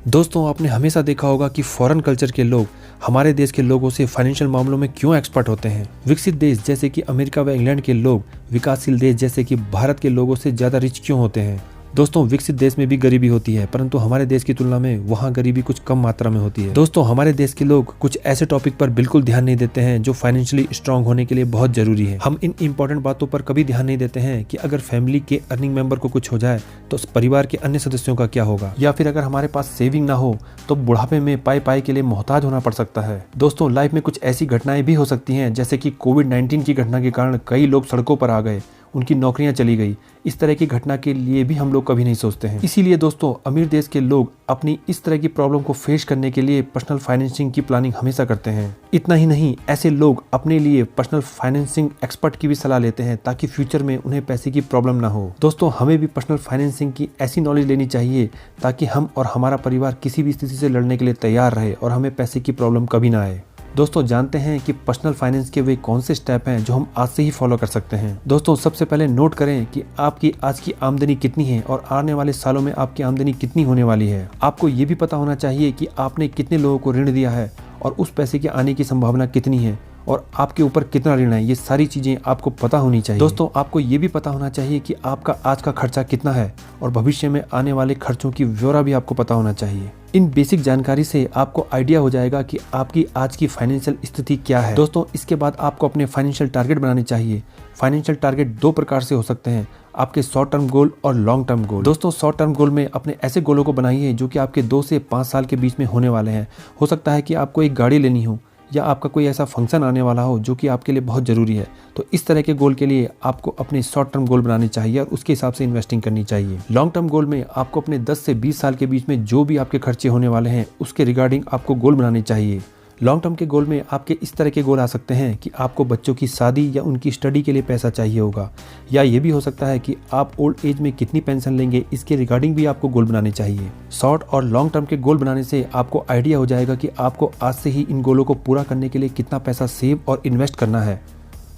दोस्तों, आपने हमेशा देखा होगा कि फॉरेन कल्चर के लोग हमारे देश के लोगों से फाइनेंशियल मामलों में क्यों एक्सपर्ट होते हैं। विकसित देश जैसे कि अमेरिका व इंग्लैंड के लोग विकासशील देश जैसे कि भारत के लोगों से ज़्यादा रिच क्यों होते हैं। दोस्तों, विकसित देश में भी गरीबी होती है, परंतु हमारे देश की तुलना में वहाँ गरीबी कुछ कम मात्रा में होती है। दोस्तों, हमारे देश के लोग कुछ ऐसे टॉपिक पर बिल्कुल ध्यान नहीं देते हैं जो फाइनेंशियली स्ट्रांग होने के लिए बहुत जरूरी है। हम इन इंपॉर्टेंट बातों पर कभी ध्यान नहीं देते हैं कि अगर फैमिली के अर्निंग मेंबर को कुछ हो जाए तो परिवार के अन्य सदस्यों का क्या होगा, या फिर अगर हमारे पास सेविंग ना हो तो बुढ़ापे में पाई पाई के लिए मोहताज होना पड़ सकता है। दोस्तों, लाइफ में कुछ ऐसी घटनाएं भी हो सकती हैं जैसे कि कोविड-19 की घटना के कारण कई लोग सड़कों पर आ गए, उनकी नौकरियां चली गई। इस तरह की घटना के लिए भी हम लोग कभी नहीं सोचते हैं। इसीलिए दोस्तों, अमीर देश के लोग अपनी इस तरह की प्रॉब्लम को फेस करने के लिए पर्सनल फाइनेंसिंग की प्लानिंग हमेशा करते हैं। इतना ही नहीं, ऐसे लोग अपने लिए पर्सनल फाइनेंसिंग एक्सपर्ट की भी सलाह लेते हैं ताकि फ्यूचर में उन्हें पैसे की प्रॉब्लम ना हो। दोस्तों, हमें भी पर्सनल फाइनेंसिंग की ऐसी नॉलेज लेनी चाहिए ताकि हम और हमारा परिवार किसी भी स्थिति से लड़ने के लिए तैयार रहे और हमें पैसे की प्रॉब्लम कभी ना आए। दोस्तों, जानते हैं कि पर्सनल फाइनेंस के वे कौन से स्टेप हैं जो हम आज से ही फॉलो कर सकते हैं। दोस्तों, सबसे पहले नोट करें कि आपकी आज की आमदनी कितनी है और आने वाले सालों में आपकी आमदनी कितनी होने वाली है। आपको ये भी पता होना चाहिए कि आपने कितने लोगों को ऋण दिया है और उस पैसे के आने की संभावना कितनी है और आपके ऊपर कितना ऋण है। ये सारी चीजें आपको पता होनी चाहिए। दोस्तों, आपको ये भी पता होना चाहिए कि आपका आज का खर्चा कितना है और भविष्य में आने वाले खर्चों की ब्यौरा भी आपको पता होना चाहिए। इन बेसिक जानकारी से आपको आइडिया हो जाएगा कि आपकी आज की फाइनेंशियल स्थिति क्या है। दोस्तों, इसके बाद आपको अपने फाइनेंशियल टारगेट बनाने चाहिए। फाइनेंशियल टारगेट दो प्रकार से हो सकते हैं, आपके शॉर्ट टर्म गोल और लॉन्ग टर्म गोल। दोस्तों, शॉर्ट टर्म गोल में अपने ऐसे गोलों को बनाइए जो कि आपके 2 से 5 साल के बीच में होने वाले हैं। हो सकता है कि आपको एक गाड़ी लेनी हो या आपका कोई ऐसा फंक्शन आने वाला हो जो कि आपके लिए बहुत ज़रूरी है। तो इस तरह के गोल के लिए आपको अपने शॉर्ट टर्म गोल बनाने चाहिए और उसके हिसाब से इन्वेस्टिंग करनी चाहिए। लॉन्ग टर्म गोल में आपको अपने 10 से 20 साल के बीच में जो भी आपके खर्चे होने वाले हैं उसके रिगार्डिंग आपको गोल बनाने चाहिए। लॉन्ग टर्म के गोल में आपके इस तरह के गोल आ सकते हैं कि आपको बच्चों की शादी या उनकी स्टडी के लिए पैसा चाहिए होगा, या ये भी हो सकता है कि आप ओल्ड एज में कितनी पेंशन लेंगे, इसके रिगार्डिंग भी आपको गोल बनाने चाहिए। शॉर्ट और लॉन्ग टर्म के गोल बनाने से आपको आइडिया हो जाएगा कि आपको आज से ही इन गोलों को पूरा करने के लिए कितना पैसा सेव और इन्वेस्ट करना है।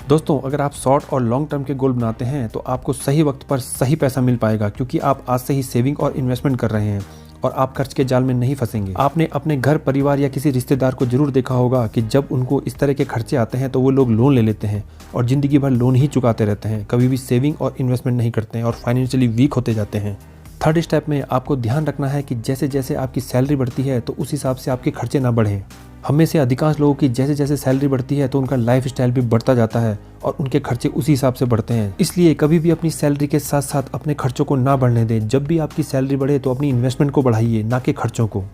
दोस्तों, अगर आप शॉर्ट और लॉन्ग टर्म के गोल बनाते हैं तो आपको सही वक्त पर सही पैसा मिल पाएगा, क्योंकि आप आज से ही सेविंग और इन्वेस्टमेंट कर रहे हैं और आप खर्च के जाल में नहीं फंसेंगे। आपने अपने घर परिवार या किसी रिश्तेदार को जरूर देखा होगा कि जब उनको इस तरह के खर्चे आते हैं तो वो लोग लोन ले लेते हैं और जिंदगी भर लोन ही चुकाते रहते हैं, कभी भी सेविंग और इन्वेस्टमेंट नहीं करते हैं और फाइनेंशियली वीक होते जाते हैं। थर्ड स्टेप में आपको ध्यान रखना है कि जैसे जैसे आपकी सैलरी बढ़ती है तो उस हिसाब से आपके खर्चे ना बढ़ें। हम में से अधिकांश लोगों की जैसे जैसे सैलरी बढ़ती है तो उनका लाइफ स्टाइल भी बढ़ता जाता है और उनके खर्चे उसी हिसाब से बढ़ते हैं। इसलिए कभी भी अपनी सैलरी के साथ साथ अपने खर्चों को ना बढ़ने दें। जब भी आपकी सैलरी बढ़े तो अपनी इन्वेस्टमेंट को बढ़ाइए, ना कि खर्चों को।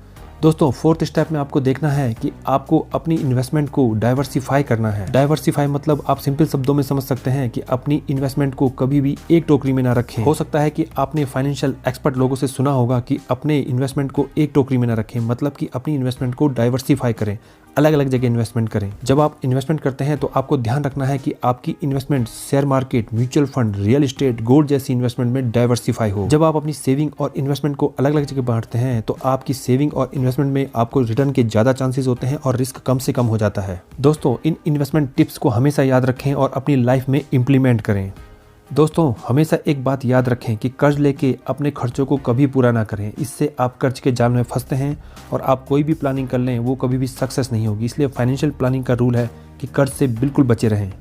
दोस्तों, फोर्थ स्टेप में आपको देखना है कि आपको अपनी इन्वेस्टमेंट को डाइवर्सिफाई करना है। डाइवर्सिफाई मतलब आप सिंपल शब्दों में समझ सकते हैं कि अपनी इन्वेस्टमेंट को कभी भी एक टोकरी में ना रखें। हो सकता है कि आपने फाइनेंशियल एक्सपर्ट लोगों से सुना होगा कि अपने इन्वेस्टमेंट को एक टोकरी में ना रखें, मतलब कि अपनी इन्वेस्टमेंट को डाइवर्सिफाई करें, अलग अलग जगह इन्वेस्टमेंट करें। जब आप इन्वेस्टमेंट करते हैं तो आपको ध्यान रखना है कि आपकी investment share market, mutual fund, real estate, gold जैसी इन्वेस्टमेंट में डाइवर्सिफाई हो। जब आप अपनी सेविंग और इन्वेस्टमेंट को अलग अलग जगह बांटते हैं तो आपकी सेविंग और इन्वेस्टमेंट में आपको रिटर्न के ज़्यादा चांसेस होते हैं और रिस्क कम से कम हो जाता है। दोस्तों, इन इन्वेस्टमेंट टिप्स को हमेशा याद रखें और अपनी लाइफ में इम्प्लीमेंट करें। दोस्तों, हमेशा एक बात याद रखें कि कर्ज लेके अपने खर्चों को कभी पूरा ना करें। इससे आप कर्ज के जाल में फंसते हैं और आप कोई भी प्लानिंग कर लें वो कभी भी सक्सेस नहीं होगी। इसलिए फाइनेंशियल प्लानिंग का रूल है कि कर्ज से बिल्कुल बचे रहें।